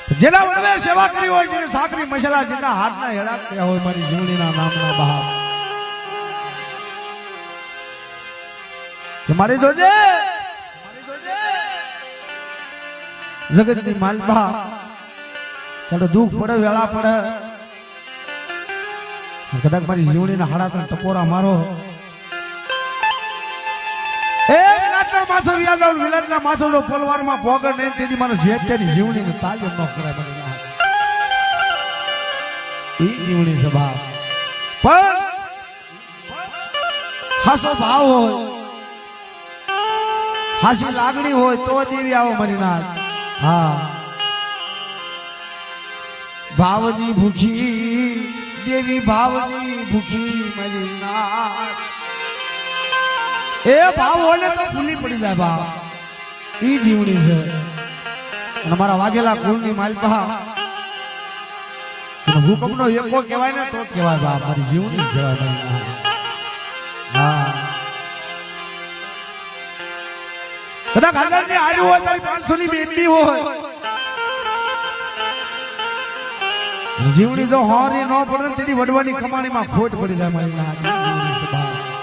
જેના વડે સેવા કરી હોય જેને સાકરી મસાલા જેના હાથના હેડા કર્યા હોય મારી જીવણીના નામના બહાર કે મારી જોજે જગતની માલપા ત્યારે દુઃખ પડે વેળા પડે કદાચ મારી જીવણીના હાડા ત્રણ ટકોરા મારો માથો વ્યાજ વિલાસના માથો તો પલવારમાં ભોગર નહીં તેથી મને જેતની જીવણીને તાલીમ ન કરાય મને એ જીવણી સભા પણ હાસો ભાવ હોય હાસી લાગણી હોય તો દેવી આવો મારી નાથ હા ભાવની ભૂખી દેવી ભાવની ભૂખી મારી નાથ એ ભાવ હોય તો ભૂલી પડી જાય ભાવ ઈ જીવણી છે અને મારા વાગેલા કુળની માલપા હુકમનો એકો કહેવાય ને તો કહેવાય બાપ મારી જીવણી કહેવાય હા કદાચ ખાનદાનની આડું હોય તારી 500 ની બેટી હોય જીવણી જો હોરી ન પડે તેથી વડવાની કમાણીમાં ખોટ પડી જાય મારી જીવણી સભા